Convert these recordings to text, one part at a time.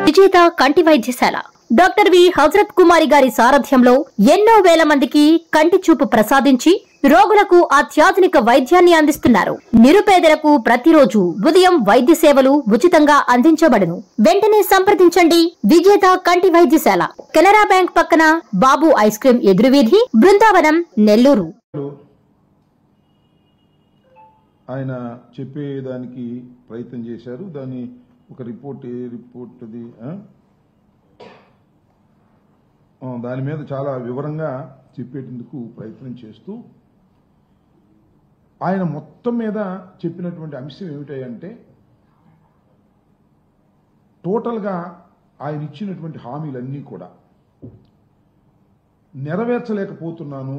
విజేత కంటి వైద్యశాల డాక్టర్ వి హజరత్ కుమారి గారి సారథ్యంలో ఎన్నో వేల మందికి కంటి చూపు ప్రసాదించి రోగులకు అత్యాధునిక వైద్యాన్ని అందిస్తున్నారు. నిరుపేదలకు ప్రతిరోజు ఉదయం వైద్య సేవలు ఉచితంగా అందించబడును. వెంటనే సంప్రదించండి. విజేత కంటి వైద్యశాల, కెనరా బ్యాంక్ పక్కన, బాబు ఐస్ క్రీం ఎదురువీధి, బృందావనం, నెల్లూరు. ఆయన చెప్పేదానికి ప్రయత్నం చేశారు. దాన్ని ఒక రిపోర్ట్ దాని మీద చాలా వివరంగా చెప్పేందుకు ప్రయత్నం చేస్తూ ఆయన మొత్తం మీద చెప్పినటువంటి అంశం ఏమిటంటే, టోటల్గా ఆయన ఇచ్చినటువంటి హామీలన్నీ కూడా నెరవేర్చలేకపోతున్నాను,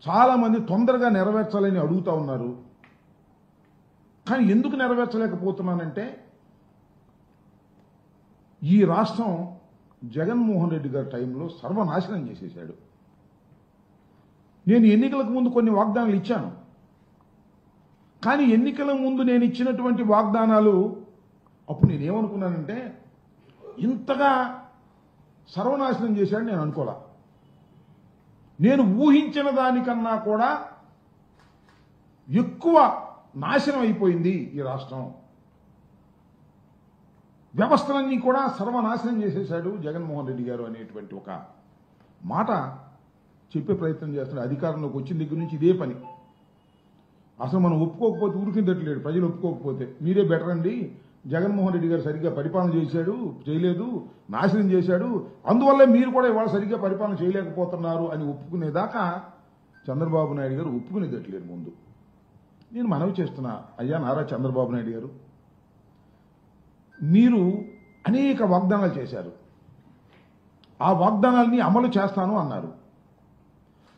చాలా మంది తొందరగా నెరవేర్చాలని అడుగుతా ఉన్నారు. కానీ ఎందుకు నెరవేర్చలేకపోతున్నానంటే, ఈ రాష్ట్రం జగన్మోహన్ రెడ్డి గారి టైంలో సర్వనాశనం చేసేశాడు. నేను ఎన్నికలకు ముందు కొన్ని వాగ్దానాలు ఇచ్చాను. కానీ ఎన్నికల ముందు నేను ఇచ్చినటువంటి వాగ్దానాలు అప్పుడు నేనేమనుకున్నానంటే, ఇంతగా సర్వనాశనం చేశాడు నేను అనుకోలే. నేను ఊహించిన దానికన్నా కూడా ఎక్కువ నాశనం అయిపోయింది ఈ రాష్ట్రం. వ్యవస్థలన్నీ కూడా సర్వనాశనం చేసేశాడు జగన్మోహన్ రెడ్డి గారు అనేటువంటి ఒక మాట చెప్పే ప్రయత్నం చేస్తున్నాడు. అధికారంలోకి వచ్చిన దగ్గర నుంచి ఇదే పని. అసలు మనం ఒప్పుకోకపోతే ఊరికిందట్లేడు. ప్రజలు ఒప్పుకోకపోతే మీరే బెటర్ అండి, జగన్మోహన్ రెడ్డి గారు సరిగ్గా పరిపాలన చేయలేదు, నాశనం చేశాడు, అందువల్ల మీరు కూడా ఇవాళ సరిగ్గా పరిపాలన చేయలేకపోతున్నారు అని ఒప్పుకునేదాకా చంద్రబాబు నాయుడు గారు ఒప్పుకునేదట్లేరు. ముందు నేను మనవి చేస్తున్నా, అయ్యా నారా చంద్రబాబు నాయుడు గారు, మీరు అనేక వాగ్దానాలు చేశారు. ఆ వాగ్దానాలని అమలు చేస్తాను అన్నారు.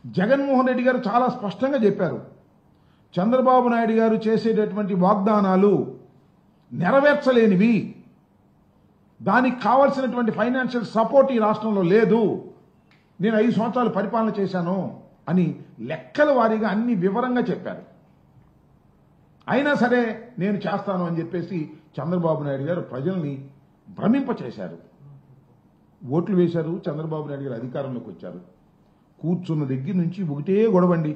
జగన్మోహన్ రెడ్డి గారు చాలా స్పష్టంగా చెప్పారు, చంద్రబాబు నాయుడు గారు చేసేటటువంటి వాగ్దానాలు నెరవేర్చలేనివి, దానికి కావలసినటువంటి ఫైనాన్షియల్ సపోర్ట్ ఈ రాష్ట్రంలో లేదు, నేను 5 సంవత్సరాలు పరిపాలన చేశాను అని లెక్కల వారీగా అన్ని వివరంగా చెప్పారు. అయినా సరే నేను చేస్తాను అని చెప్పేసి చంద్రబాబు నాయుడు గారు ప్రజల్ని భ్రమింపచేశారు. ఓట్లు వేశారు. చంద్రబాబు నాయుడు గారు అధికారంలోకి వచ్చారు. కూర్చున్న దగ్గర నుంచి ఒకటే గొడవండి,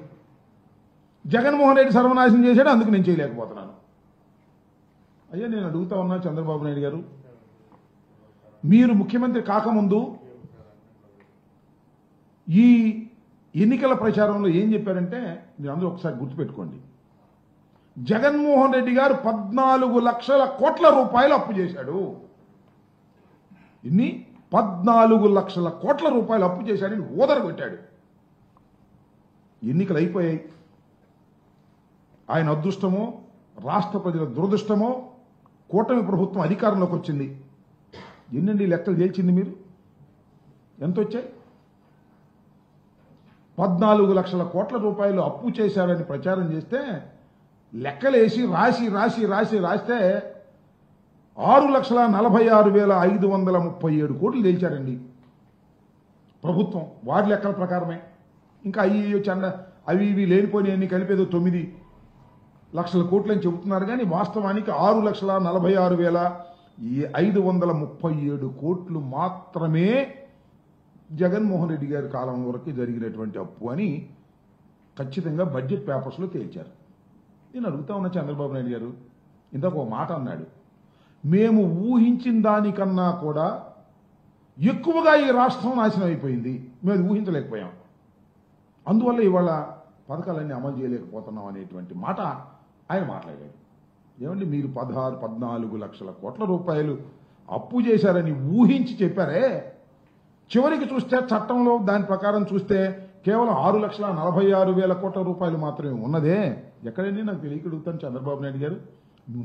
జగన్మోహన్ రెడ్డి సర్వనాశనం చేశాడు, అందుకు నేను చేయలేకపోతున్నాను. అయ్యా నేను అడుగుతా ఉన్నా చంద్రబాబు నాయుడు గారు, మీరు ముఖ్యమంత్రి కాకముందు ఈ ఎన్నికల ప్రచారంలో ఏం చెప్పారంటే, మీరు అందరూ ఒకసారి గుర్తుపెట్టుకోండి, జగన్మోహన్ రెడ్డి గారు 14 లక్షల కోట్ల రూపాయలు అప్పు చేశాడు. ఇన్ని 14 లక్షల కోట్ల రూపాయలు అప్పు చేశాడని ఓదరగొట్టాడు. ఎన్నికలు అయిపోయాయి. ఆయన అదృష్టమో రాష్ట్ర ప్రజల దురదృష్టమో కూటమి ప్రభుత్వం అధికారంలోకి వచ్చింది. ఎన్నండి లెక్కలు తేల్చింది మీరు? ఎంత వచ్చాయి? 14 లక్షల కోట్ల రూపాయలు అప్పు చేశారని ప్రచారం చేస్తే లెక్కలేసి రాస్తే 6,46,537 కోట్లు తేల్చారండి ప్రభుత్వం. వారి లెక్కల ప్రకారమే. ఇంకా అవి ఇవి లేనిపోయినవన్నీ కలిపేదో 9 లక్షల కోట్లు అని చెబుతున్నారు. కానీ వాస్తవానికి 6,46,537 కోట్లు మాత్రమే జగన్మోహన్ రెడ్డి గారి కాలం వరకు జరిగినటువంటి అప్పు అని ఖచ్చితంగా బడ్జెట్ పేపర్స్లో తేల్చారు. నేను అడుగుతా ఉన్నా చంద్రబాబు నాయుడు గారు, ఇందాక ఒక మాట అన్నాడు, మేము ఊహించిన దానికన్నా కూడా ఎక్కువగా ఈ రాష్ట్రం నాశనం అయిపోయింది, మేము ఊహించలేకపోయాం, అందువల్ల ఇవాళ పథకాలన్నీ అమలు చేయలేకపోతున్నాం అనేటువంటి మాట ఆయన మాట్లాడాడు. ఏమండి, మీరు 14 లక్షల కోట్ల రూపాయలు అప్పు చేశారని ఊహించి చెప్పారే, చివరికి చూస్తే చట్టంలో దాని ప్రకారం చూస్తే కేవలం 6,46,000 కోట్ల రూపాయలు మాత్రమే ఉన్నదే. ఎక్కడండి నాకు తెలియకడుగుతాను చంద్రబాబు నాయుడు గారు,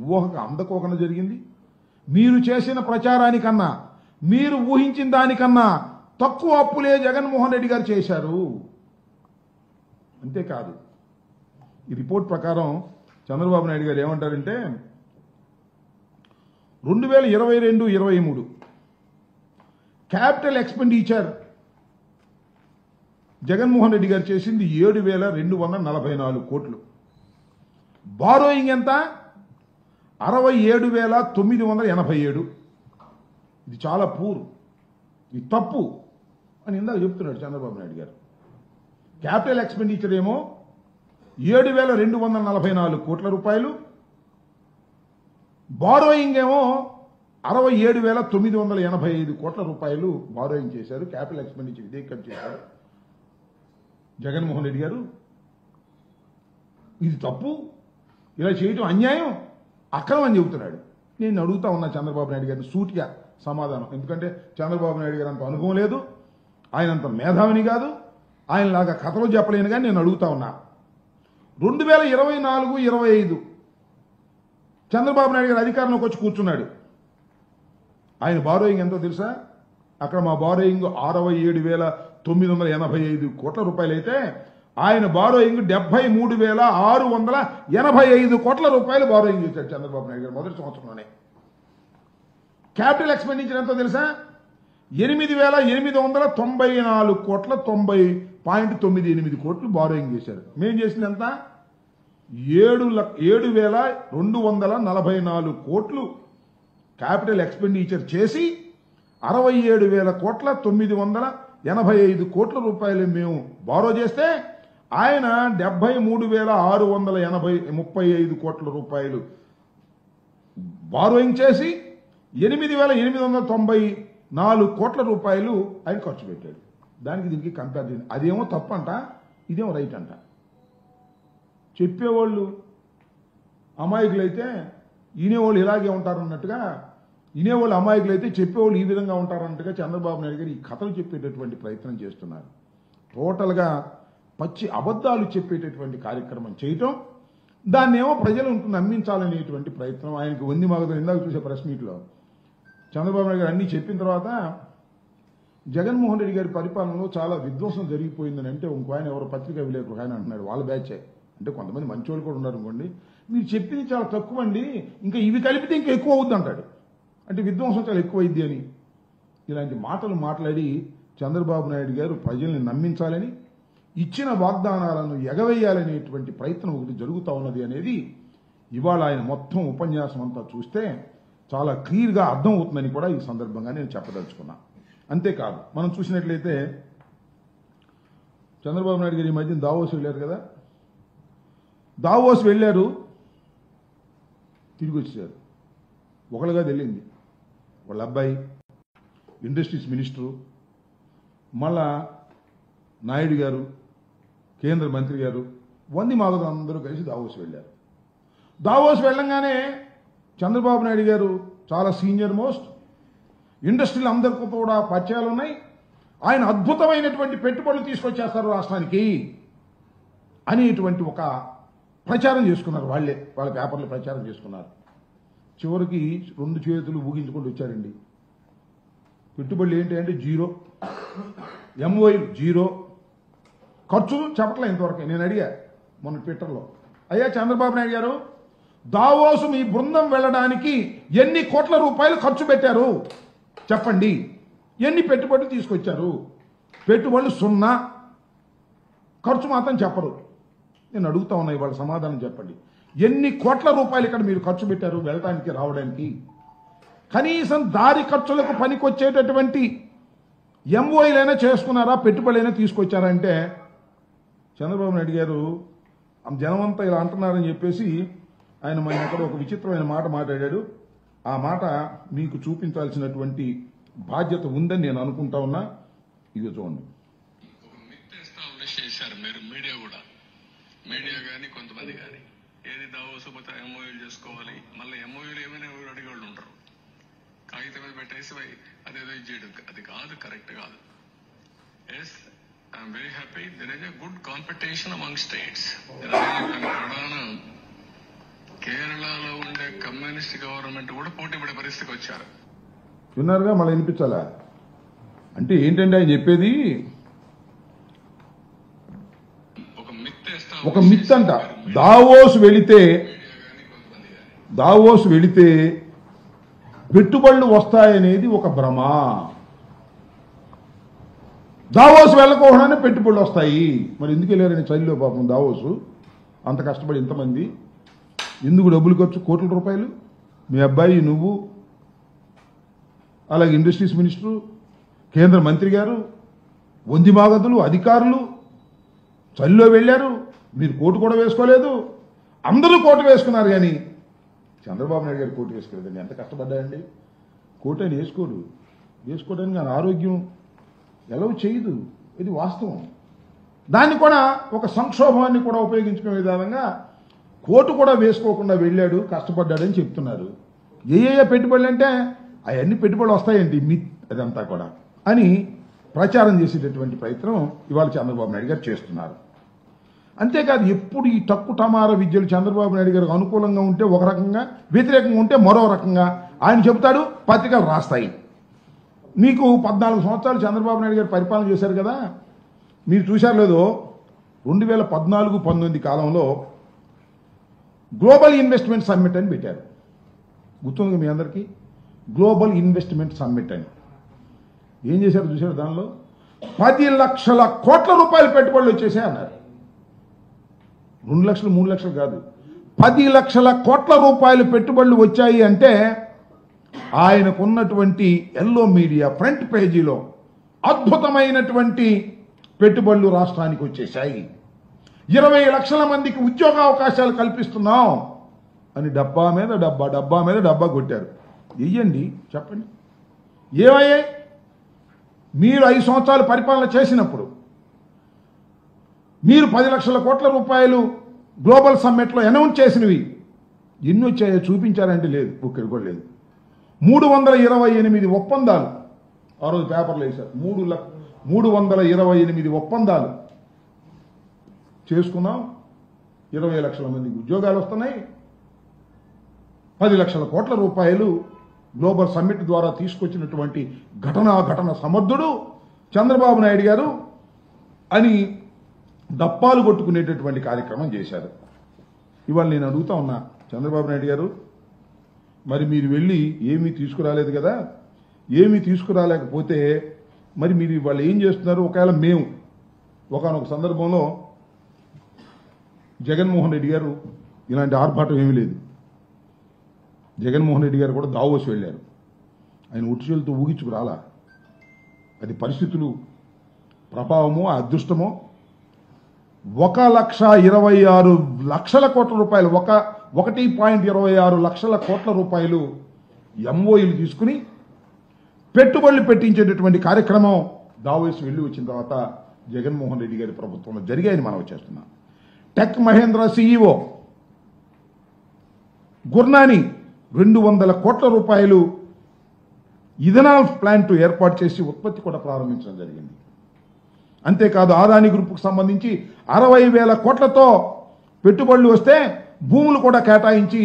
ఊహకు అందకోకుండా జరిగింది. మీరు చేసిన ప్రచారానికన్నా, మీరు ఊహించిన దానికన్నా తక్కువ అప్పులే జగన్మోహన్ రెడ్డి గారు చేశారు. అంతేకాదు, ఈ రిపోర్ట్ ప్రకారం చంద్రబాబు నాయుడు గారు ఏమంటారంటే, 2022-23 క్యాపిటల్ ఎక్స్పెండిచర్ జగన్మోహన్ రెడ్డి గారు చేసింది 7,244 కోట్లు. బారోయింగ్ ఎంత? 67,987. ఇది చాలా పూర్, ఇది తప్పు అని ఇందాక చెప్తున్నాడు చంద్రబాబు నాయుడు గారు. క్యాపిటల్ ఎక్స్పెండిచర్ ఏమో 7,244 కోట్ల రూపాయలు, బారోయింగ్ ఏమో 67,985 కోట్ల రూపాయలు బారోయింగ్ చేశారు. క్యాపిటల్ ఎక్స్పెండిచర్ ఇదే కట్ చేశారు జగన్మోహన్ రెడ్డి గారు. ఇది తప్పు, ఇలా చేయటం అన్యాయం, అక్రమం అని చెబుతున్నాడు. నేను అడుగుతా ఉన్నా చంద్రబాబు నాయుడు గారిని సూటిగా సమాధానం. ఎందుకంటే చంద్రబాబు నాయుడు గారు అంత అనుభవం లేదు, ఆయన అంత మేధావిని కాదు, ఆయనలాగా కథలు చెప్పలేను. కానీ నేను అడుగుతా ఉన్నా, 2024-25 చంద్రబాబు నాయుడు గారు అధికారంలోకి వచ్చి కూర్చున్నాడు. ఆయన బారోయింగ్ ఎంతో తెలుసా? అక్కడ మా బారోయింగ్ 67,985 కోట్ల రూపాయలు అయితే ఆయన బారోయింగ్ 73,685 కోట్ల రూపాయలు బారోయింగ్ చేశాడు చంద్రబాబు నాయుడు గారు మొదటి సంవత్సరంలోనే. క్యాపిటల్ ఎక్స్పెండిచర్ ఎంతో తెలుసా? 8,894 కోట్ల 90.98 కోట్లు బారోయింగ్ చేశారు. మేం చేసింది ఎంత? 7,244 కోట్లు క్యాపిటల్ ఎక్స్పెండిచర్ చేసి 67,000 కోట్ల 985 కోట్ల రూపాయలు మేము బారో చేస్తే ఆయన 73,635 కోట్ల రూపాయలు బారోయింగ్ చేసి 8,894 కోట్ల రూపాయలు ఆయన ఖర్చు పెట్టాడు. దానికి దీనికి కంపేర్ చేయండి. అదేమో తప్పంట, ఇదేమో రైట్ అంట. చెప్పేవాళ్ళు అమాయకులైతే వినేవాళ్ళు ఇలాగే ఉంటారన్నట్టుగా, వినేవాళ్ళు అమాయకులైతే చెప్పేవాళ్ళు ఈ విధంగా ఉంటారన్నట్టుగా చంద్రబాబు నాయుడు గారు ఈ కథలు చెప్పేటటువంటి ప్రయత్నం చేస్తున్నారు. టోటల్గా పచ్చి అబద్ధాలు చెప్పేటటువంటి కార్యక్రమం చేయటం, దాన్నేమో ప్రజలను నమ్మించాలనేటువంటి ప్రయత్నం. ఆయనకు వంది మాగదు. ఇందాక చూసే ప్రెస్ మీట్లో చంద్రబాబు నాయుడు గారు అన్నీ చెప్పిన తర్వాత జగన్మోహన్ రెడ్డి గారి పరిపాలనలో చాలా విధ్వంసం జరిగిపోయిందని అంటే ఇంకో ఆయన ఎవరో పత్రికా విలేకరు ఆయన అంటున్నాడు, వాళ్ళ బ్యాచే. అంటే కొంతమంది మంచోళ్ళు కూడా ఉన్నారు అనుకోండి, మీరు చెప్పింది చాలా తక్కువ అండి, ఇంకా ఇవి కలిపితే ఇంకా ఎక్కువ అవుద్ది అంటాడు. అంటే విధ్వంసం చాలా ఎక్కువైద్ది అని ఇలాంటి మాటలు మాట్లాడి చంద్రబాబు నాయుడు గారు ప్రజల్ని నమ్మించాలని, ఇచ్చిన వాగ్దానాలను ఎగవేయాలనేటువంటి ప్రయత్నం ఒకటి జరుగుతూ ఉన్నది అనేది ఇవాళ ఆయన మొత్తం ఉపన్యాసం అంతా చూస్తే చాలా క్లియర్గా అర్థం అవుతుందని కూడా ఈ సందర్భంగా నేను చెప్పదలుచుకున్నా. అంతేకాదు, మనం చూసినట్లయితే చంద్రబాబు నాయుడు గారు ఈ మధ్యన దావోస్ వెళ్ళారు కదా, దావోస్ వెళ్ళారు, తిరిగి వచ్చారు. ఒకళ్ళుగా వెళ్ళింది వాళ్ళ అబ్బాయి ఇండస్ట్రీస్ మినిస్టరు, మళ్ళా నాయుడు గారు కేంద్ర మంత్రి గారు, వంది మాగదు అందరూ కలిసి దావోస్ వెళ్ళారు. దావోస్ వెళ్ళంగానే చంద్రబాబు నాయుడు గారు చాలా సీనియర్ మోస్ట్, ఇండస్ట్రీలు అందరికీ కూడా పరిచయాలు ఉన్నాయి, ఆయన అద్భుతమైనటువంటి పెట్టుబడులు తీసుకొచ్చేస్తారు రాష్ట్రానికి అనేటువంటి ఒక ప్రచారం చేసుకున్నారు. వాళ్ళే వాళ్ళ పేపర్లో ప్రచారం చేసుకున్నారు. చివరికి 2 చేతులు ఊగించుకుంటూ వచ్చారండి. పెట్టుబడులు ఏంటి అంటే 0, ఎంఓఐలు 0, ఖర్చు చెప్పట్లే ఇంతవరకు. నేను అడిగా మొన్న ట్విట్టర్లో, అయ్యా చంద్రబాబు నాయుడు గారు, దావోసు మీ బృందం వెళ్ళడానికి ఎన్ని కోట్ల రూపాయలు ఖర్చు పెట్టారు చెప్పండి, ఎన్ని పెట్టుబడులు తీసుకొచ్చారు? పెట్టుబడులు 0, ఖర్చు మాత్రం చెప్పరు. నేను అడుగుతా ఉన్నా, ఇవాళ సమాధానం చెప్పండి. ఎన్ని కోట్ల రూపాయలు ఇక్కడ మీరు ఖర్చు పెట్టారు వెళ్ళడానికి రావడానికి? కనీసం దారి ఖర్చులకు పనికొచ్చేటటువంటి ఎంఓఐలైనా చేసుకున్నారా, పెట్టుబడులైనా తీసుకొచ్చారా అంటే చంద్రబాబు నాయుడు గారు జనమంతా ఇలా అంటున్నారని చెప్పేసి ఆయన మన ఎక్కడ ఒక విచిత్రమైన మాట మాట్లాడాడు. ఆ మాట మీకు చూపించాల్సినటువంటి బాధ్యత ఉందని నేను అనుకుంటా ఉన్నా. ఇది చూడండి. చేశారు మీరు మీడియా కూడా, మీడియా కానీ కొంతమంది కానీ, ఏది దావోసు పోతే ఎంఓయూలు చేసుకోవాలి, మళ్ళీ ఎంఓయూలు ఏమైనా అడిగేవాళ్ళు ఉంటారు, కాగితం మీద పెట్టేసి అదేదో చేయడం అది కాదు, కరెక్ట్ కాదు. Yes, I'm very happy there is a good competition among states. ప్రధాన కేరళలో ఉండే కమ్యూనిస్ట్ గవర్నమెంట్ కూడా పోటీ పడే పరిస్థితికి వచ్చారు. విన్నారుగా, మళ్ళీ వినిపించాలా? అంటే ఏంటంటే ఆయన చెప్పేది ఒక మిత్ అంట. దావోస్ వెళితే పెట్టుబడులు వస్తాయనేది ఒక భ్రమ. దావోస్ వెళ్ళకోకుండానే పెట్టుబడులు వస్తాయి. మరి ఎందుకు వెళ్ళారని చలిలో పాపం దావోసు అంత కష్టపడి ఇంతమంది ఎందుకు డబ్బులు ఖర్చు, కోట్ల రూపాయలు? మీ అబ్బాయి నువ్వు అలాగే ఇండస్ట్రీస్ మినిస్టరు, కేంద్ర మంత్రి గారు, వందిమాగతులు, అధికారులు చలిలో వెళ్ళారు. మీరు కోటు కూడా వేసుకోలేదు, అందరూ కోటు వేసుకున్నారు. కానీ చంద్రబాబు నాయుడు గారు కోటు వేసుకోలేదండి. ఎంత కష్టపడ్డాయండి. కోటు అని వేసుకోవడానికి ఆయన ఆరోగ్యం ఎలా చేయదు, ఇది వాస్తవం. దాన్ని కూడా ఒక సంక్షోభాన్ని కూడా ఉపయోగించుకునే విధానంగా కోటు కూడా వేసుకోకుండా వెళ్ళాడు, కష్టపడ్డాడని చెప్తున్నారు. ఏ పెట్టుబడులు అంటే అవన్నీ పెట్టుబడులు వస్తాయండి, అదంతా కూడా అని ప్రచారం చేసేటటువంటి ప్రయత్నం ఇవాళ చంద్రబాబు నాయుడు గారు చేస్తున్నారు. అంతేకాదు, ఎప్పుడు ఈ టక్కు టమార విద్యలు చంద్రబాబు నాయుడు గారికి అనుకూలంగా ఉంటే ఒక రకంగా, వ్యతిరేకంగా ఉంటే మరో రకంగా ఆయన చెబుతాడు, పత్రికలు రాస్తాయి. మీకు 14 సంవత్సరాలు చంద్రబాబు నాయుడు గారు పరిపాలన చేశారు కదా, మీరు చూశారు లేదో 2014-19 కాలంలో గ్లోబల్ ఇన్వెస్ట్మెంట్ సమ్మిట్ అని పెట్టారు. గుర్తుంది మీ అందరికీ, గ్లోబల్ ఇన్వెస్ట్మెంట్ సమ్మిట్ అని. ఏం చేశారు చూశారు, దానిలో 10 లక్షల కోట్ల రూపాయల పెట్టుబడులు వచ్చేసాయి అన్నారు. 2 లక్షలు 3 లక్షలు కాదు, 10 లక్షల కోట్ల రూపాయల పెట్టుబడులు వచ్చాయి. అంటే ఆయనకున్నటువంటి ఎల్లో మీడియా ఫ్రంట్ పేజీలో అద్భుతమైనటువంటి పెట్టుబడులు రాష్ట్రానికి వచ్చేసాయి, 20 లక్షల మందికి ఉద్యోగ అవకాశాలు కల్పిస్తున్నాం అని డబ్బా మీద డబ్బా కొట్టారు. వెయ్యండి, చెప్పండి ఏమయ్యాయి? మీరు 5 సంవత్సరాలు పరిపాలన చేసినప్పుడు మీరు 10 లక్షల కోట్ల రూపాయలు గ్లోబల్ సమ్మిట్లో అనౌన్స్ చేసినవి ఎన్ని వచ్చాయో చూపించారంటే లేదు, ఒక్కటి కూడా లేదు. 328 ఒప్పందాలు ఆ రోజు పేపర్లు వేశారు. 328 ఒప్పందాలు చేసుకున్నాం, 20 లక్షల మందికి ఉద్యోగాలు వస్తున్నాయి, 10 లక్షల కోట్ల రూపాయలు గ్లోబల్ సమ్మిట్ ద్వారా తీసుకొచ్చినటువంటి ఘటన సమర్థుడు చంద్రబాబు నాయుడు గారు అని దప్పాలు కొట్టుకునేటటువంటి కార్యక్రమం చేశారు. ఇవాళ నేను అడుగుతా ఉన్నా, చంద్రబాబు నాయుడు గారు మరి మీరు వెళ్ళి ఏమీ తీసుకురాలేదు కదా, ఏమీ తీసుకురాలేకపోతే మరి మీరు ఇవాళ ఏం చేస్తున్నారు? ఒకవేళ మేము ఒకానొక సందర్భంలో జగన్మోహన్ రెడ్డి గారు ఇలాంటి ఆర్భాటం ఏమీ లేదు, జగన్మోహన్ రెడ్డి గారు కూడా దావోస్ వెళ్ళారు. ఆయన ఉట్టుచేలతో ఊగించుకురాలా, అది పరిస్థితులు ప్రభావమో అదృష్టమో. 1,26,00,000 కోట్ల రూపాయలు, 1.26 లక్షల కోట్ల రూపాయలు ఎంఓయూలు తీసుకుని పెట్టుబడులు పెట్టించేటటువంటి కార్యక్రమం దావోస్ వెళ్ళి వచ్చిన తర్వాత జగన్మోహన్ రెడ్డి గారి ప్రభుత్వంలో జరిగాయని మనం చేస్తున్నాం. టెక్ మహేంద్ర సిఇఓ గుర్నాని 200 కోట్ల రూపాయలు ఇథనాల్ ప్లాంట్ ఏర్పాటు చేసి ఉత్పత్తి కూడా ప్రారంభించడం జరిగింది. అంతేకాదు, ఆదాని గ్రూప్కు సంబంధించి 60,000 కోట్లతో పెట్టుబడులు వస్తే భూములు కూడా కేటాయించి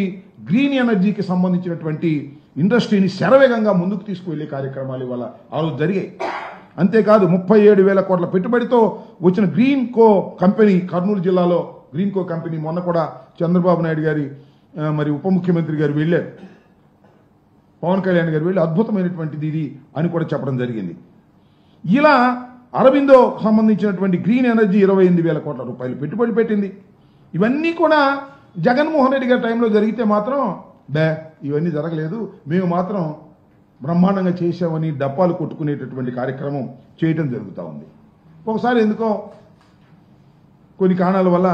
గ్రీన్ ఎనర్జీకి సంబంధించినటువంటి ఇండస్ట్రీని శరవేగంగా ముందుకు తీసుకువెళ్లే కార్యక్రమాలు ఇవాళ ఆ రోజు జరిగాయి. అంతేకాదు, 37,000 కోట్ల పెట్టుబడితో వచ్చిన గ్రీన్ కో కంపెనీ, కర్నూలు జిల్లాలో గ్రీన్ కో కంపెనీ మొన్న కూడా చంద్రబాబు నాయుడు గారి మరి ఉప ముఖ్యమంత్రి గారు వెళ్ళారు, పవన్ కళ్యాణ్ గారు వెళ్ళి అద్భుతమైనటువంటిది ఇది అని కూడా చెప్పడం జరిగింది. ఇలా అరబిందో సంబంధించినటువంటి గ్రీన్ ఎనర్జీ 28,000 కోట్ల రూపాయలు పెట్టుబడి పెట్టింది. ఇవన్నీ కూడా జగన్మోహన్ రెడ్డి గారి టైంలో జరిగితే మాత్రం ఇవన్నీ జరగలేదు, మేము మాత్రం బ్రహ్మాండంగా చేశామని డప్పాలు కొట్టుకునేటటువంటి కార్యక్రమం చేయటం జరుగుతూ ఉంది. ఒకసారి ఎందుకో కొన్ని కారణాల వల్ల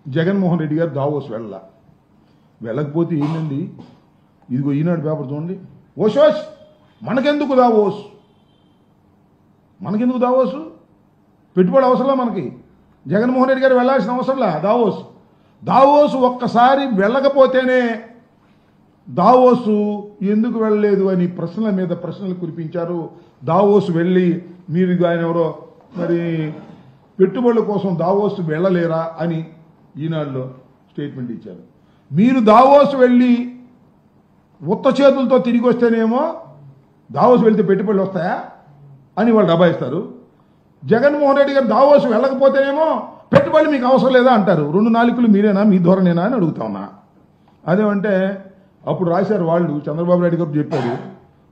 జగన్మోహన్ రెడ్డి గారు దావోస్ వెళ్ళకపోతే ఏంటండి, ఇదిగో ఈనాడు పేపర్ చూడండి, ఓషోష్ మనకెందుకు దావోస్, పెట్టుబడి అవసరంలా మనకి, జగన్మోహన్ రెడ్డి గారు వెళ్లాల్సిన అవసరంలా దావోస్ ఒక్కసారి వెళ్ళకపోతేనే దావోసు ఎందుకు వెళ్ళలేదు అని ప్రశ్నల మీద ప్రశ్నలు కురిపించారు. దావోసు వెళ్ళి మీరు ఆయన ఎవరో మరి పెట్టుబడుల కోసం దావోసు వెళ్ళలేరా అని ఈనాడులో స్టేట్మెంట్ ఇచ్చారు. మీరు దావోసు వెళ్ళి ఉత్త చేతులతో తిరిగి వస్తేనేమో దావోసు వెళ్తే పెట్టుబడులు వస్తాయా అని వాళ్ళు దబాయిస్తారు. జగన్మోహన్ రెడ్డి గారు దావోసు వెళ్ళకపోతేనేమో పెట్టుబడులు మీకు అవసరం లేదా అంటారు. 2 నాలుకలు మీరేనా, మీ ధోరణేనా అని అడుగుతా ఉన్నా. అదేమంటే అప్పుడు రాశారు వాళ్ళు, చంద్రబాబు నాయుడు గారు చెప్పారు,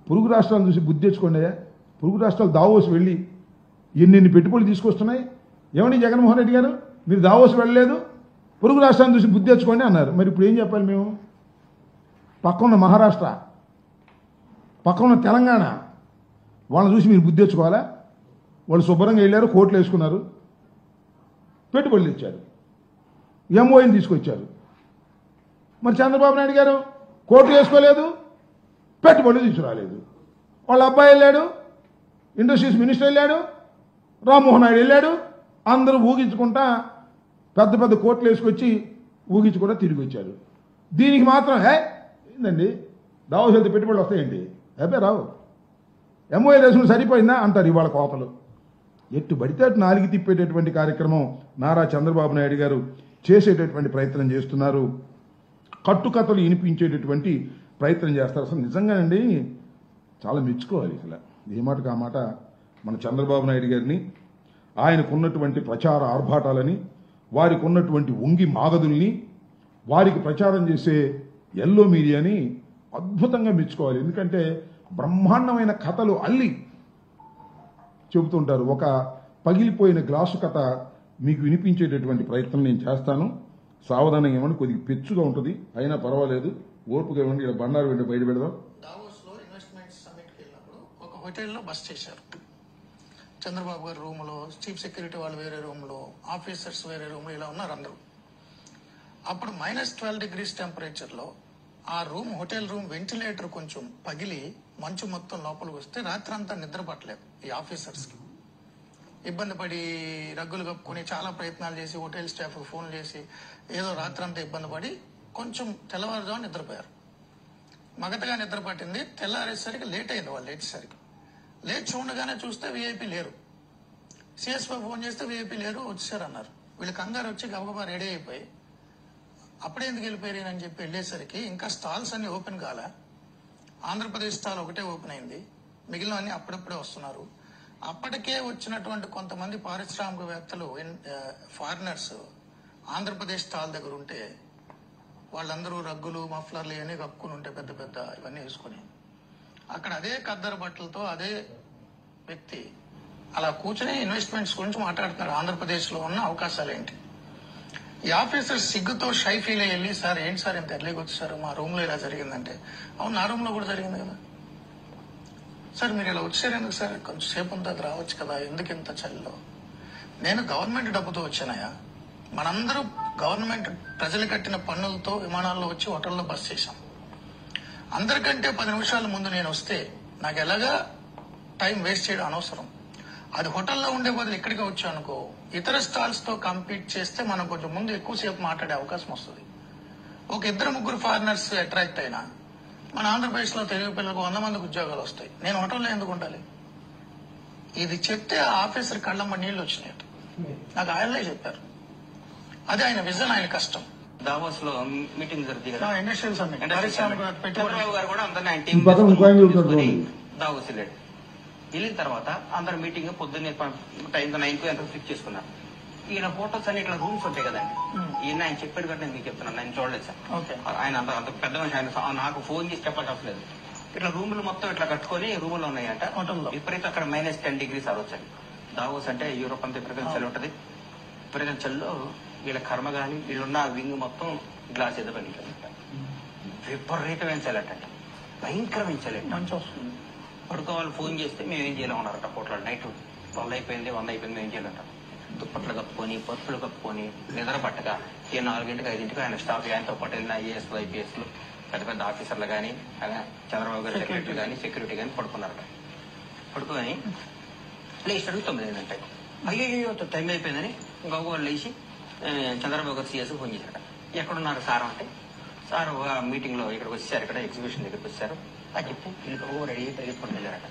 పొరుగు రాష్ట్రాలను చూసి బుద్ధి తెచ్చుకోండి, పొరుగు రాష్ట్రాలు దావోసు వెళ్ళి ఎన్ని పెట్టుబడులు తీసుకొస్తున్నాయి, ఏమని జగన్మోహన్ రెడ్డి గారు మీరు దావోసు వెళ్ళలేదు, పొరుగు రాష్ట్రాన్ని చూసి బుద్ధి తెచ్చుకోండి అన్నారు. మరి ఇప్పుడు ఏం చెప్పాలి మేము? పక్కన మహారాష్ట్ర, పక్కన ఉన్న తెలంగాణ వాళ్ళని చూసి మీరు బుద్ధి తెచ్చుకోవాలా? వాళ్ళు శుభ్రంగా వెళ్ళారు, కోట్లు వేసుకున్నారు, పెట్టుబడులు ఇచ్చారు, ఎంఓఐని తీసుకొచ్చారు. మరి చంద్రబాబు నాయుడు గారు కోట్లు వేసుకోలేదు, పెట్టుబడులు తీసుకురాలేదు. వాళ్ళ అబ్బాయి వెళ్ళాడు, ఇండస్ట్రీస్ మినిస్టర్ వెళ్ళాడు, రామ్మోహన్ నాయుడు వెళ్ళాడు, అందరూ ఊగించుకుంటా పెద్ద పెద్ద కోట్లు వేసుకొచ్చి ఊగించుకుంటా తిరిగి వచ్చారు. దీనికి మాత్రం ఏందండి దావోస్ వెళ్తే పెట్టుబడులు వస్తాయండి? అబ్బే రావు. ఎంఓఐ వేసుకుని సరిపోయిందా అంటారు ఇవాళ కోతలు. ఎట్టు పడితే అటు నాలుగు తిప్పేటటువంటి కార్యక్రమం నారా చంద్రబాబు నాయుడు గారు చేసేటటువంటి ప్రయత్నం చేస్తున్నారు. కట్టుకథలు వినిపించేటటువంటి ప్రయత్నం చేస్తారు. అసలు నిజంగానండి చాలా మెచ్చుకోవాలి. అసలు ఏ మాటకు ఆ మాట మన చంద్రబాబు నాయుడు గారిని, ఆయనకున్నటువంటి ప్రచార ఆర్భాటాలని, వారికి ఉన్నటువంటి ఉంగి మాగదుల్ని, వారికి ప్రచారం చేసే ఎల్లో మీడియాని అద్భుతంగా మెచ్చుకోవాలి. ఎందుకంటే బ్రహ్మాండమైన కథలు అల్లి చెబుతుంటారు. ఒక పగిలిపోయిన గ్లాసు కథ మీకు వినిపించేటటువంటి ప్రయత్నం నేను చేస్తాను. సావధానంగా ఏమని కొద్దిగా పెచ్చుగా ఉంటుంది, అయినా పర్వాలేదు, ఓర్పుగా ఏమండి. ఇక్కడ బండారు వెంట బయట పెడదాం. దావోస్ లో ఇన్వెస్ట్మెంట్ సమ్మిట్ కి వెళ్ళినప్పుడు ఒక హోటల్లో బస్ చేశారు. చంద్రబాబు గారి రూమ్ లో, చీఫ్ సెక్యూరిటీ వాళ్ళు వేరే రూమ్ లో, ఆఫీసర్స్ వేరే రూమ్ లో, ఇలా ఉన్నారు అందరూ. అప్పుడు -12 degrees టెంపరేచర్ లో ఆ రూమ్, హోటల్ రూమ్ వెంటిలేటర్ కొంచెం పగిలి మంచు మొత్తం లోపలికి వస్తే రాత్రి అంతా నిద్ర పట్టలేదు ఈ ఆఫీసర్స్ కి. ఇబ్బంది పడి రగ్గులు కప్పుకొని చాలా ప్రయత్నాలు చేసి హోటల్ స్టాఫ్ ఫోన్ చేసి ఏదో రాత్రి అంతా ఇబ్బంది పడి కొంచెం తెల్లవారుజాము నిద్రపోయారు. మగతగా నిద్ర పట్టింది. తెల్లారేసరికి లేట్ అయింది. వాళ్ళు లేచేసరికి లేచి చూడగానే చూస్తే వీఐపీ లేరు. సిఎస్పై ఫోన్ చేస్తే వీఐపీ లేరు, వచ్చారు అన్నారు. వీళ్ళు కంగారు వచ్చి గబగబా రెడీ అయిపోయి అప్పుడే ఎందుకు వెళ్ళిపోయారు అని చెప్పి వెళ్ళేసరికి ఇంకా స్టాల్స్ అన్ని ఓపెన్ కాలే. ఆంధ్రప్రదేశ్ స్టాల్ ఒకటే ఓపెన్ అయింది, మిగిలినవన్నీ అప్పుడప్పుడే వస్తున్నారు. అప్పటికే వచ్చినటువంటి కొంతమంది పారిశ్రామికవేత్తలు, ఫారినర్స్ ఆంధ్రప్రదేశ్ స్టాల్ దగ్గర ఉంటే వాళ్ళందరూ రగ్గులు, మఫ్లర్లు ఇవన్నీ కప్పుకుని ఉంటే పెద్ద పెద్ద ఇవన్నీ వేసుకుని అక్కడ అదే ఖద్దరు బట్టలతో అదే వ్యక్తి అలా కూర్చొని ఇన్వెస్ట్మెంట్స్ గురించి మాట్లాడుతున్నారు. ఆంధ్రప్రదేశ్ లో ఉన్న అవకాశాలు ఏంటి? ఈ ఆఫీసర్ సిగ్గుతో షై ఫీల్ అయ్యి వెళ్ళి, సార్ ఏంటి సార్ ఇంత ఎర్లీగా వచ్చేసారు, మా రూమ్ లో ఇలా జరిగిందంటే, అవును నా రూమ్ లో కూడా జరిగింది కదా సార్, మీరు ఇలా వచ్చారు ఎందుకు సార్, కొంచెం సేపు అంతా రావచ్చు కదా, ఎందుకు ఇంత చలిలో? నేను గవర్నమెంట్ డబ్బుతో వచ్చానయా, మనందరూ గవర్నమెంట్ ప్రజలు కట్టిన పన్నులతో విమానాల్లో వచ్చి హోటల్లో బస్ చేశాం. అందరికంటే 10 నిమిషాల ముందు నేను వస్తే నాకు ఎలాగా టైం వేస్ట్ చేయడం అనవసరం. అది హోటల్లో ఉండే బదులు ఇక్కడికి వచ్చా అనుకో, ఇతర స్టాల్స్ తో కంపీట్ చేస్తే మనం కొంచెం ముందు ఎక్కువసేపు మాట్లాడే అవకాశం వస్తుంది. ఒక 2-3 ఫారినర్స్ అట్రాక్ట్ అయినా మన ఆంధ్రప్రదేశ్ లో తెలుగు పిల్లలకు 100 మందికి ఉద్యోగాలు వస్తాయి. నేను హోటల్లో ఎందుకు ఉండాలి? ఇది చెప్తే ఆ ఆఫీసర్ కళ్ళమ్మ నీళ్లు వచ్చినాయి. నాకు ఆయనలే చెప్పారు. అదే ఆయన విజన్, ఆయన కష్టం. దావోస్ లో మీటింగ్ జరుగుతుంది కదా, ఇండస్ట్రియల్ సమ్మిట్. చంద్రబాబు గారు కూడా అందరినీ ఆయన టీం దావోస్ వెళ్ళాడు. వెళ్ళిన తర్వాత అందరు మీటింగ్ పొద్దున్నే టైం 9కు ఎంత ఫిక్స్ చేసుకున్నారు. ఈయన ఫోటోస్ అని ఇట్లా రూమ్స్ ఉంటాయి కదండి, ఈయన ఆయన చెప్పాడు కదా, నేను మీకు చెప్తున్నాను, నేను చూడలేదు సార్. ఆయన అంత పెద్ద మనిషి, ఆయన నాకు ఫోన్ చేసి చెప్పాల్సి అవసరం. ఇట్లా రూములు మొత్తం ఇట్లా కట్టుకొని రూములు ఉన్నాయంట. విపరీత అక్కడ -10 degrees అవ్వచ్చండి. దావోస్ అంటే యూరోప్ అంతా విపరీతం చలి ఉంటుంది. విపరీతం చలిలో వీళ్ళ కర్మ కానీ వీళ్ళున్న వింగ్ మొత్తం గ్లాస్ ఎదురు పనికింట. విపరీతమైన చల్లట, భయంకరమైన చలి. మంచి వస్తుంది. పడుకోవాలి ఫోన్ చేస్తే మేము ఏం చేయలేమన్నారట. పోట్ల నైట్ 12 అయిపోయింది, 100 అయిపోయింది, మేము ఏం చేయాలంట. దుప్పట్లు కప్పుకొని, పరుపులు కప్పుకొని, నిద్ర పట్టగా 4 5 ఆయన స్టాఫ్, ఆయనతో పాటు వెళ్ళిన ఐఏఎస్లు, ఐపీఎస్లు, పెద్ద పెద్ద ఆఫీసర్లు కానీ, చంద్రబాబు గారి సెక్రటరీ కానీ, సెక్యూరిటీ కానీ పడుకున్నారట. పడుకొని లేచి 9 ఉంటాయి. అయ్యో టైం అయిపోయిందని గవ్వలు లేచి చంద్రబాబు గారు సీఎస్ ఫోన్ చేశారట. ఎక్కడున్నారు సార్ అంటే, సార్ మీటింగ్ లో ఇక్కడికి వచ్చారు, ఇక్కడ ఎగ్జిబిషన్ దగ్గరికి వచ్చారు అని చెప్తే వీళ్ళు రెడీ పరిగెత్తుకొని వెళ్ళారట.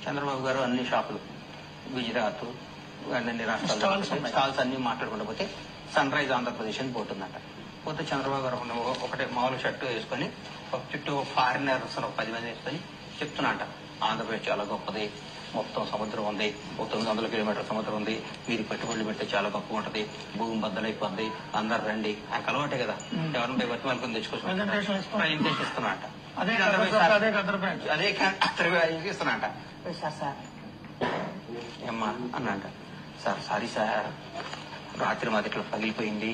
చంద్రబాబు గారు అన్ని షాపులు, గుజరాత్, అన్ని రాష్ట్రాల్లో స్టాల్స్ అన్ని మాట్లాడుకుంటూ పోతే సన్ రైజ్ ఆంధ్రప్రదేశ్ అని పోతుందట. పోతే చంద్రబాబు గారు ఒకటే మామూలు షర్టు వేసుకొని చుట్టూ ఫారినర్స్ 10 మంది వేసుకొని చెప్తున్నట, ఆంధ్రప్రదేశ్ చాలా గొప్పది, మొత్తం సముద్రం ఉంది, 900 కిలోమీటర్ల సముద్రం ఉంది, మీరు పెట్టుబడులు పెడితే చాలా గొప్పగా ఉంటది, భూమి బద్దలైపోద్ది, అందరు రండి. ఆయనకు అలవాటే కదా, ఎవరిని బట్టి వాళ్ళని తెచ్చుకోవచ్చు ఇస్తున్నట. అదే ఇస్తున్నట. సార్ సార్ ఏమ్మా అన్నట. సార్ సారీ సార్, రాత్రి మాది ఇట్లా పగిలిపోయింది,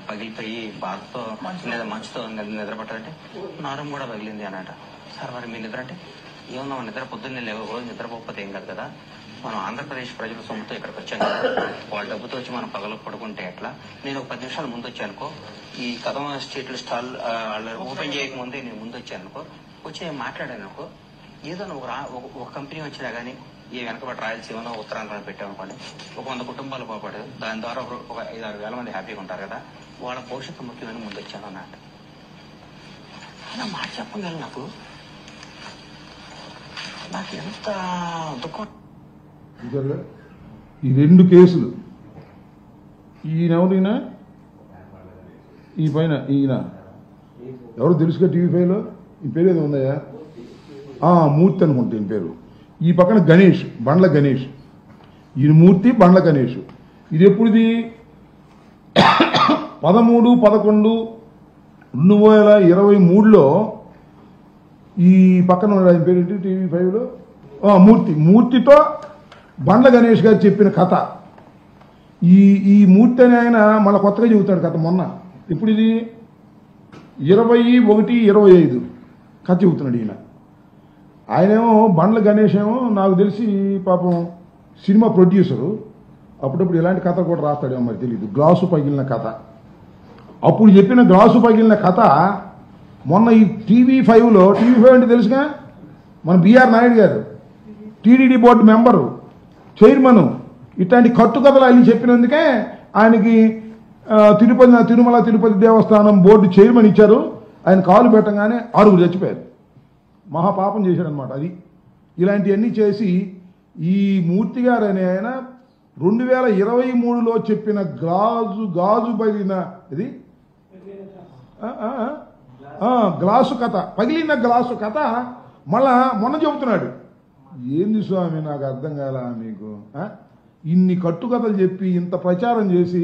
పగిలిపోయి బాధతో మంచుతో నిద్ర పట్టాలంటే నారం కూడా పగిలింది అన్నట. సార్ మరి మీ నిద్ర అంటే ఏమన్నా మన నిద్ర పొద్దున్నే రోజు నిద్రపోకపోతే ఏం కాదు కదా. మనం ఆంధ్రప్రదేశ్ ప్రజల సొమ్ముతో ఇక్కడికి వచ్చాం కదా, వాళ్ళ డబ్బుతో వచ్చి మనం పగలు పడుకుంటే ఎట్లా? నేను ఒక 10 నిమిషాలు ముందు వచ్చానుకో, ఈ కదమ స్ట్రీట్లు స్టాల్ ఓపెన్ చేయకముందే నేను ముందు వచ్చానుకో, వచ్చి నేను మాట్లాడాను అనుకో, ఏదో ఒక కంపెనీ వచ్చినా కానీ ఈ వెనకబడి రాయలసీమలో ఉత్తరాంధ్రలో పెట్టామనుకోండి, ఒక 100 కుటుంబాలు పోపడదు, దాని ద్వారా ఒక 5-6 వేల మంది హ్యాపీగా ఉంటారు కదా, వాళ్ళ భవిష్యత్తు ముఖ్యమైన ముందు వచ్చాను అన్నట్టు. అలా మాట చెప్పగలను. నాకు ఎంత దుఃఖం. ఈ 2 కేసులు, ఈయనెవరు, ఈ పైన ఈయన ఎవరు తెలుసుగా టీవీ5లో, ఈ పేరు ఏదో ఉందయ్యా, మూర్తి అనుకుంటా ఈయన పేరు. ఈ పక్కన గణేష్, బండ్ల గణేష్, ఈయన మూర్తి, బండ్ల గణేష్. ఇది ఎప్పుడుది? 13/11/2023లో ఈ పక్కన ఆయన పేరు ఏంటి టీవీ5లో, మూర్తితో బండ్ల గణేష్ గారు చెప్పిన కథ. ఈ మూర్తి అని ఆయన మళ్ళీ కొత్తగా చెబుతాడు కథ. మొన్న ఇప్పుడు ఇది 21/25 కథ చెబుతున్నాడు ఈయన. ఆయనేమో బండ్ల గణేష్ ఏమో నాకు తెలిసి పాపం సినిమా ప్రొడ్యూసరు, అప్పుడప్పుడు ఇలాంటి కథ కూడా రాస్తాడేమో మరి తెలియదు. గ్లాసు పగిలిన కథ, అప్పుడు చెప్పిన గ్లాసు పగిలిన కథ మొన్న ఈ టీవీ5 అంటే తెలుసుగా, మన బిఆర్ నాయుడు గారు టీడీడీ బోర్డు మెంబరు, చైర్మన్, ఇట్లాంటి కట్టుకథలు అల్లి చెప్పినందుకే ఆయనకి తిరుమల తిరుపతి దేవస్థానం బోర్డు చైర్మన్ ఇచ్చారు. ఆయన కాలు పెట్టగానే 6 చచ్చిపోయారు. మహాపాపం చేశాడనమాట. అది ఇలాంటివన్నీ చేసి ఈ మూర్తి గారు అనే ఆయన 2023లో చెప్పిన గాజు పగిలిన ఇది గ్లాసు కథ, పగిలిన గ్లాసు కథ మళ్ళా మొన్న చెబుతున్నాడు. ఏంది స్వామి నాకు అర్థం కాల మీకు? ఇన్ని కట్టుకథలు చెప్పి ఇంత ప్రచారం చేసి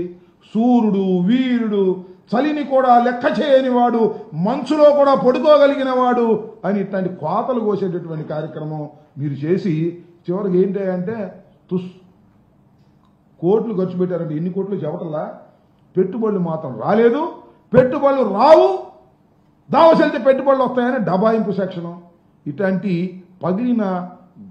సూర్యుడు వీరుడు, చలిని కూడా లెక్క చేయని వాడు, మంచులో కూడా పడుకోగలిగిన వాడు అని ఇట్లాంటి కోతలు కోసేటటువంటి కార్యక్రమం మీరు చేసి చివరికి ఏంటి అంటే కోట్లు ఖర్చు పెట్టారంటే ఎన్ని కోట్లు చెప్పటల్లా, పెట్టుబడులు మాత్రం రాలేదు, పెట్టుబడులు రావు, దావసెళ్తే పెట్టుబడులు వస్తాయని డబాయింపు సెక్షను. ఇట్లాంటి పగిలిన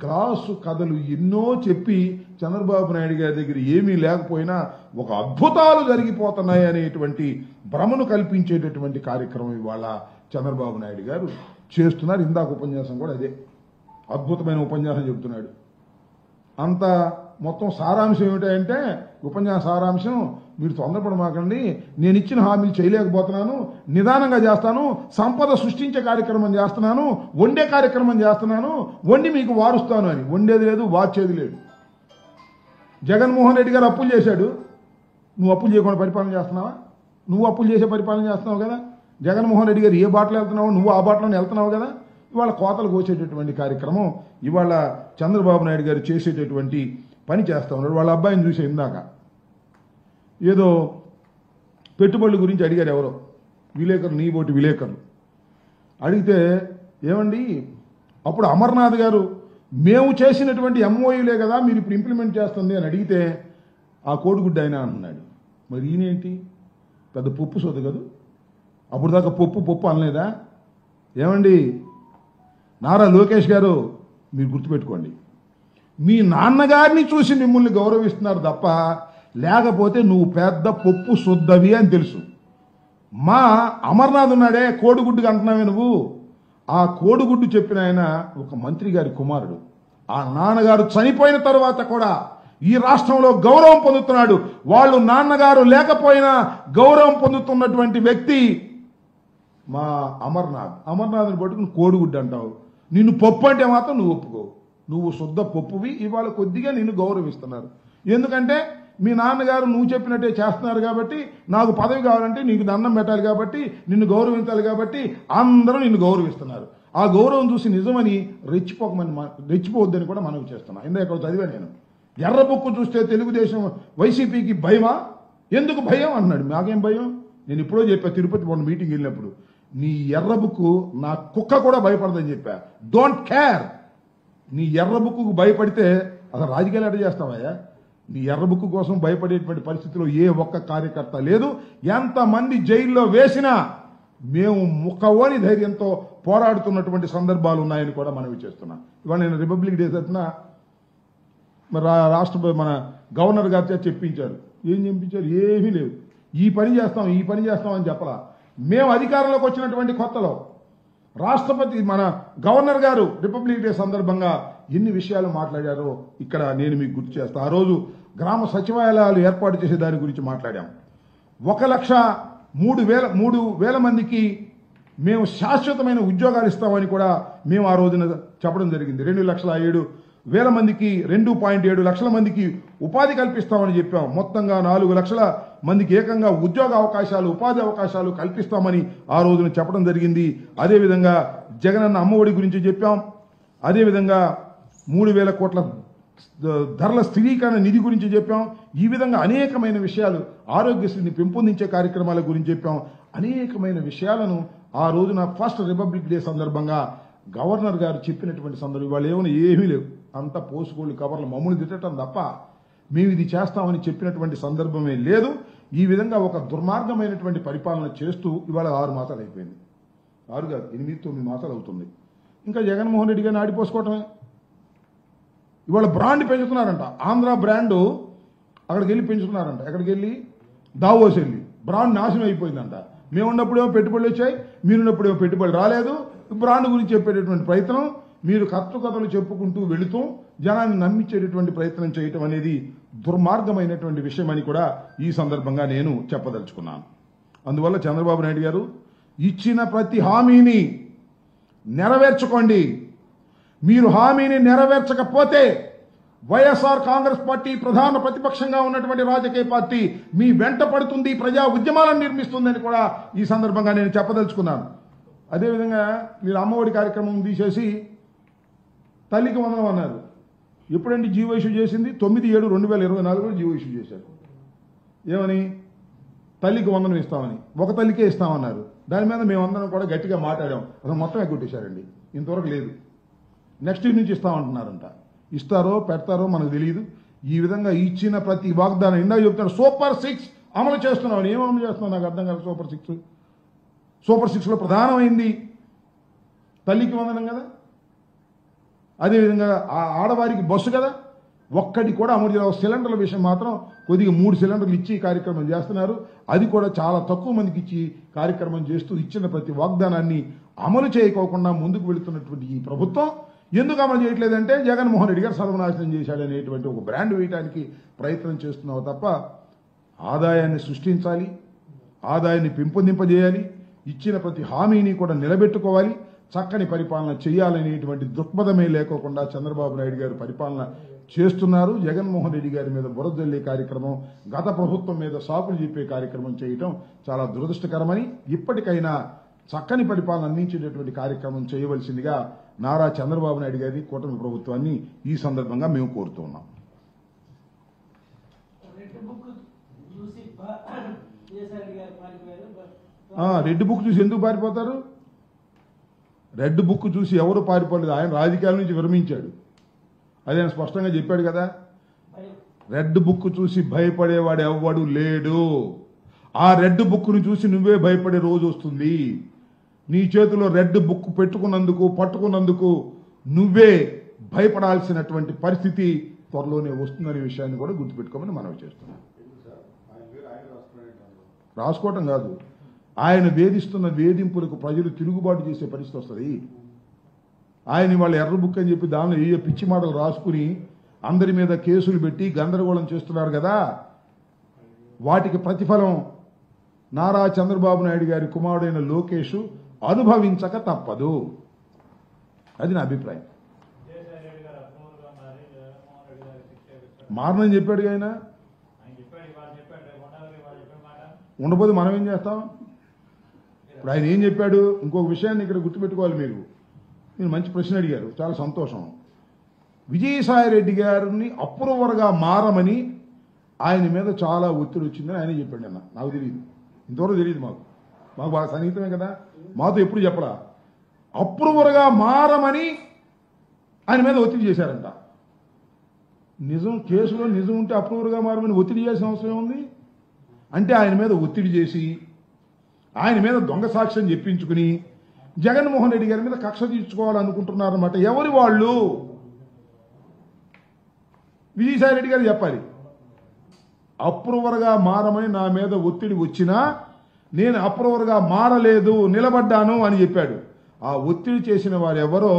గ్లాసు కథలు ఎన్నో చెప్పి చంద్రబాబు నాయుడు గారి దగ్గర ఏమీ లేకపోయినా ఒక అద్భుతాలు జరిగిపోతున్నాయి అనేటువంటి భ్రమను కల్పించేటటువంటి కార్యక్రమం ఇవాళ చంద్రబాబు నాయుడు గారు చేస్తున్నారు. ఇందాక ఉపన్యాసం కూడా అదే అద్భుతమైన ఉపన్యాసం చెబుతున్నాడు. అంత మొత్తం సారాంశం ఏమిటంటే, ఉపన్యాస సారాంశం, మీరు తొందరపడమాకండి, నేను ఇచ్చిన హామీలు చేయలేకపోతున్నాను, నిదానంగా చేస్తాను, సంపద సృష్టించే కార్యక్రమం చేస్తున్నాను, వండే కార్యక్రమం చేస్తున్నాను, వండి మీకు వారుస్తాను అని. వండేది లేదు, వార్చేది లేదు. జగన్మోహన్ రెడ్డి గారు అప్పులు చేశాడు, నువ్వు అప్పులు చేయకుండా పరిపాలన చేస్తున్నావా? నువ్వు అప్పులు చేసే పరిపాలన చేస్తున్నావు కదా. జగన్మోహన్ రెడ్డి గారు ఏ బాటలో వెళ్తున్నావు, నువ్వు ఆ బాటలోనే వెళ్తున్నావు కదా. ఇవాళ కోతలు కోసేటటువంటి కార్యక్రమం ఇవాళ చంద్రబాబు నాయుడు గారు చేసేటటువంటి పని చేస్తూ ఉన్నాడు. వాళ్ళ అబ్బాయిని చూసే ఇందాక ఏదో పెట్టుబడుల గురించి అడిగారు ఎవరో విలేకరులు, నీ బోటి విలేకరులు అడిగితే, ఏమండి అప్పుడు అమర్నాథ్ గారు మేము చేసినటువంటి ఎంఓయూలే కదా మీరు ఇప్పుడు ఇంప్లిమెంట్ చేస్తుంది అని అడిగితే, ఆ కోడిగుడ్డ ఆయన అంటున్నాడు. మరి ఈయనేంటి పెద్ద పప్పు సోదు కదా, అప్పుడు దాకా పప్పు అనలేదా? ఏమండి నారా లోకేష్ గారు, మీరు గుర్తుపెట్టుకోండి, మీ నాన్నగారిని చూసి మిమ్మల్ని గౌరవిస్తున్నారు తప్ప, లేకపోతే నువ్వు పెద్ద పప్పు శుద్ధవి అని తెలుసు. మా అమర్నాథ్ ఉన్నాడే, కోడిగుడ్డుగా అంటున్నావే నువ్వు, ఆ కోడిగుడ్డు చెప్పిన ఆయన ఒక మంత్రి గారి కుమారుడు. ఆ నాన్నగారు చనిపోయిన తర్వాత కూడా ఈ రాష్ట్రంలో గౌరవం పొందుతున్నాడు. వాళ్ళు నాన్నగారు లేకపోయినా గౌరవం పొందుతున్నటువంటి వ్యక్తి మా అమర్నాథ్ని పట్టుకుని కోడిగుడ్డు అంటావు. నిన్ను పప్పు అంటే మాత్రం నువ్వు ఒప్పుకోవు. నువ్వు శుద్ధ పప్పువి. ఇవాళ కొద్దిగా నిన్ను గౌరవిస్తున్నారు. ఎందుకంటే మీ నాన్నగారు నువ్వు చెప్పినట్టే చేస్తున్నారు కాబట్టి, నాకు పదవి కావాలంటే నీకు దండం పెట్టాలి కాబట్టి, నిన్ను గౌరవించాలి కాబట్టి అందరూ నిన్ను గౌరవిస్తున్నారు. ఆ గౌరవం చూసి నిజమని రెచ్చిపోవద్దని కూడా మనవి చేస్తున్నా. ఇందాక చదివా నేను, ఎర్ర బుక్కు చూస్తే తెలుగుదేశం వైసీపీకి భయమా? ఎందుకు భయం అన్నాడు. నాకేం భయం? నేను ఇప్పుడో చెప్పా, తిరుపతి మొన్న మీటింగ్ వెళ్ళినప్పుడు, నీ ఎర్ర బుక్కు నా కుక్క కూడా భయపడదని చెప్పా. Don't care. నీ ఎర్ర బుక్కు భయపడితే అసలు రాజకీయాలు ఎట్లా చేస్తావయ్యా? నీ ఎర్ర బుక్కు కోసం భయపడేటువంటి పరిస్థితిలో ఏ ఒక్క కార్యకర్త లేదు. ఎంతమంది జైల్లో వేసినా మేము ముఖవని ధైర్యంతో పోరాడుతున్నటువంటి సందర్భాలు ఉన్నాయని కూడా మనవి చేస్తున్నాం. ఇవాళ నేను రిపబ్లిక్ డే తరఫున రాష్ట్ర మన గవర్నర్ గారి చేత చెప్పించారు. ఏం చెప్పించారు? ఏమీ లేవు. ఈ పని చేస్తాం అని చెప్పలా. మేము అధికారంలోకి వచ్చినటువంటి కొత్తలో రాష్ట్రపతి మన గవర్నర్ గారు రిపబ్లిక్ డే సందర్భంగా ఎన్ని విషయాలు మాట్లాడారో ఇక్కడ నేను మీకు గుర్తు చేస్తాను. ఆ రోజు గ్రామ సచివాలయాలు ఏర్పాటు చేసే దాని గురించి మాట్లాడాం. 1,03,000 మందికి మేము శాశ్వతమైన ఉద్యోగాలు ఇస్తామని కూడా మేము ఆ రోజున చెప్పడం జరిగింది. 2,07,000 మందికి 2.7 లక్షల మందికి ఉపాధి కల్పిస్తామని చెప్పాం. మొత్తంగా 4 లక్షల మందికి ఏకంగా ఉద్యోగ అవకాశాలు, ఉపాధి అవకాశాలు కల్పిస్తామని ఆ రోజున చెప్పడం జరిగింది. అదేవిధంగా జగనన్న అమ్మఒడి గురించి చెప్పాం. అదేవిధంగా 3,000 కోట్ల ధరల స్థిరీకరణ నిధి గురించి చెప్పాం. ఈ విధంగా అనేకమైన విషయాలు, ఆరోగ్యశ్రీని పెంపొందించే కార్యక్రమాల గురించి చెప్పాం. అనేకమైన విషయాలను ఆ రోజున ఫస్ట్ రిపబ్లిక్ డే సందర్భంగా గవర్నర్ గారు చెప్పినటువంటి సందర్భం వాళ్ళు ఏమీ లేవు. అంతా పోసుకోళ్ళు కవర్లు మమ్మల్ని తిట్టడం తప్ప మేము ఇది చేస్తామని చెప్పినటువంటి సందర్భమే లేదు. ఈ విధంగా ఒక దుర్మార్గమైనటువంటి పరిపాలన చేస్తూ ఇవాళ 6 మాసాలు అయిపోయింది. 6 కాదు, 8-9 మాసాలు అవుతుంది. ఇంకా జగన్మోహన్ రెడ్డి గారిని ఆడిపోసుకోవటమే. ఇవాళ బ్రాండ్ పెంచుతున్నారంట. ఆంధ్ర బ్రాండ్ అక్కడికి వెళ్ళి పెంచుతున్నారంట. ఎక్కడికి వెళ్ళి? దావోస్ వెళ్ళి. బ్రాండ్ నాశనం అయిపోయిందంట. మేమున్నప్పుడేమో పెట్టుబడులు వచ్చాయి, మీరున్నప్పుడేమో పెట్టుబడులు రాలేదు. బ్రాండ్ గురించి చెప్పేటటువంటి ప్రయత్నం, మీరు కథలు చెప్పుకుంటూ వెళుతూ జనాన్ని నమ్మించేటటువంటి ప్రయత్నం చేయటం అనేది దుర్మార్గమైనటువంటి విషయమని కూడా ఈ సందర్భంగా నేను చెప్పదలుచుకున్నాను. అందువల్ల చంద్రబాబు నాయుడు గారు ఇచ్చిన ప్రతి హామీని నెరవేర్చుకోండి. మీరు హామీని నెరవేర్చకపోతే వైఎస్ఆర్ కాంగ్రెస్ పార్టీ ప్రధాన ప్రతిపక్షంగా ఉన్నటువంటి రాజకీయ పార్టీ మీ వెంట పడుతుంది, ప్రజా ఉద్యమాలను నిర్మిస్తుందని కూడా ఈ సందర్భంగా నేను చెప్పదలుచుకున్నాను. అదేవిధంగా మీరు అమ్మఒడి కార్యక్రమం తీసేసి తల్లికి వందనం అన్నారు. ఎప్పుడంటే జీవో ఇష్యూ చేసింది? 9/7/2024 జీవో ఇష్యూ చేశారు. ఏమని? తల్లికి వందనం ఇస్తామని. ఒక తల్లికే ఇస్తామన్నారు. దాని మీద మేమందరం కూడా గట్టిగా మాట్లాడాం. అసలు మొత్తం ఎగ్గొట్టేశారండి. ఇంతవరకు లేదు. నెక్స్ట్ వీక్ నుంచి ఇస్తామంటున్నారంట. ఇస్తారో పెడతారో మనకు తెలియదు. ఈ విధంగా ఇచ్చిన ప్రతి వాగ్దానం ఇందాక చెప్తారు సూపర్ 6 అమలు చేస్తున్నాం. ఏం అమలు చేస్తున్నాం నాకు అర్థం కాదు. సూపర్ 6లో ప్రధానమైంది తల్లికి వందనం కదా. అదేవిధంగా ఆడవారికి బస్సు కదా. ఒక్కటి కూడా అమలు చేయాలి. సిలిండర్ల విషయం మాత్రం కొద్దిగా 3 సిలిండర్లు ఇచ్చి కార్యక్రమం చేస్తున్నారు. అది కూడా చాలా తక్కువ మందికి ఇచ్చి కార్యక్రమం చేస్తూ ఇచ్చిన ప్రతి వాగ్దానాన్ని అమలు చేయకోకుండా ముందుకు వెళుతున్నటువంటి ఈ ప్రభుత్వం ఎందుకు అమలు చేయట్లేదంటే జగన్మోహన్ రెడ్డి గారు సర్వనాశనం చేశాడనేటువంటి ఒక బ్రాండ్ వేయడానికి ప్రయత్నం చేస్తున్నావు తప్ప ఆదాయాన్ని సృష్టించాలి, ఆదాయాన్ని పెంపొందింపజేయాలి, ఇచ్చిన ప్రతి హామీని కూడా నిలబెట్టుకోవాలి, చక్కని పరిపాలన చేయాలనేటువంటి దృక్పథమే లేకోకుండా చంద్రబాబు నాయుడు గారు పరిపాలన చేస్తున్నారు. జగన్మోహన్ రెడ్డి గారి మీద బురదల్లే కార్యక్రమం, గత ప్రభుత్వం మీద సాకులు చెప్పే కార్యక్రమం చేయటం చాలా దురదృష్టకరమని, ఇప్పటికైనా చక్కని పరిపాలన అందించేటటువంటి కార్యక్రమం చేయవలసిందిగా నారా చంద్రబాబు నాయుడు గారి కూటమి ప్రభుత్వాన్ని ఈ సందర్భంగా మేము కోరుతూ ఉన్నాం. రెడ్ బుక్ చూసి ఎందుకు పారిపోతారు? రెడ్ బుక్ చూసి ఎవరు పారిపోలేదు. ఆయన రాజకీయాల నుంచి విరమించాడు. అది ఆయన స్పష్టంగా చెప్పాడు కదా. రెడ్ బుక్ చూసి భయపడేవాడు ఎవ్వడు లేడు. ఆ రెడ్ బుక్ను చూసి నువ్వే భయపడే రోజు వస్తుంది. నీ చేతిలో రెడ్ బుక్ పెట్టుకున్నందుకు, పట్టుకున్నందుకు నువ్వే భయపడాల్సినటువంటి పరిస్థితి త్వరలోనే వస్తుందనే విషయాన్ని కూడా గుర్తుపెట్టుకోమని మనవి చేస్తున్నాం. రాసుకోవటం కాదు, ఆయన వేధిస్తున్న వేధింపులకు ప్రజలు తిరుగుబాటు చేసే పరిస్థితి వస్తుంది. ఆయన వాళ్ళ ఎర్ర బుక్ అని చెప్పి దానిలో ఏ పిచ్చి మాటలు రాసుకుని అందరి మీద కేసులు పెట్టి గందరగోళం చేస్తున్నారు కదా. వాటికి ప్రతిఫలం నారా చంద్రబాబు నాయుడు గారి కుమారుడైన లోకేష్ అనుభవించక తప్పదు. అది నా అభిప్రాయం. మారనని చెప్పాడు ఆయన. ఉండబోదు మనం ఏం చేస్తాం? ఇప్పుడు ఆయన ఏం చెప్పాడు? ఇంకొక విషయాన్ని ఇక్కడ గుర్తుపెట్టుకోవాలి. మీరు మంచి ప్రశ్న అడిగారు, చాలా సంతోషం. విజయసాయిరెడ్డి గారిని అప్రూవర్గా మారమని ఆయన మీద చాలా ఒత్తిడి వచ్చిందని ఆయన చెప్పాడు. అన్న నాకు తెలియదు, ఇంతవరకు తెలియదు. మాకు బాగా సన్నిహితమే కదా, మాతో ఎప్పుడు చెప్పరా. అప్రూవర్గా మారమని ఆయన మీద ఒత్తిడి చేశారంట. నిజం, కేసులో నిజం ఉంటే అప్రూవర్గా మారమని ఒత్తిడి చేసిన అవసరం ఉంది. అంటే ఆయన మీద ఒత్తిడి చేసి ఆయన మీద దొంగ సాక్ష్యం చెప్పించుకుని జగన్మోహన్ రెడ్డి గారి మీద కక్ష తీర్చుకోవాలనుకుంటున్నారన్నమాట. ఎవరి వాళ్ళు? విజయసాయి రెడ్డి గారు చెప్పాలి. అప్రూవర్గా మారమని నా మీద ఒత్తిడి వచ్చినా నేను అప్రూవర్గా మారలేదు, నిలబడ్డాను అని చెప్పాడు. ఆ ఒత్తిడి చేసిన వారు ఎవరో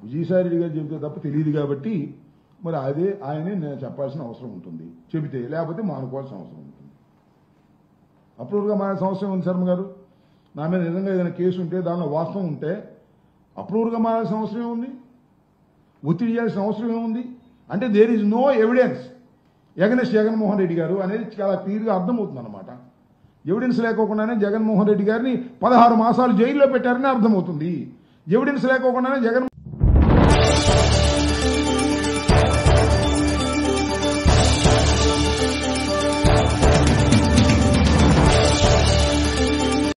విజయసాయి రెడ్డి గారు చెబితే తప్ప తెలియదు కాబట్టి మరి అదే ఆయనే నేను చెప్పాల్సిన అవసరం ఉంటుంది. చెబితే లేకపోతే మానుకోవాల్సిన అవసరం ఉంటుంది. అప్రూవర్గా మారాల్సిన అవసరం ఉంది శర్మ గారు. నా మీద నిజంగా ఏదైనా కేసు ఉంటే దానిలో వాస్తవం ఉంటే అప్రూవర్గా మారాల్సిన అవసరం ఏముంది? ఒత్తిడి చేయాల్సిన అవసరం ఏముంది? అంటే there is no evidence against Jaganmohan Reddy గారు అనేది చాలా క్లియర్గా అర్థమవుతుంది అనమాట. ఎవిడెన్స్ లేకోకుండానే జగన్మోహన్ రెడ్డి గారిని 16 మాసాలు జైల్లో పెట్టారని అర్థమవుతుంది. ఎవిడెన్స్ లేకోకుండానే జగన్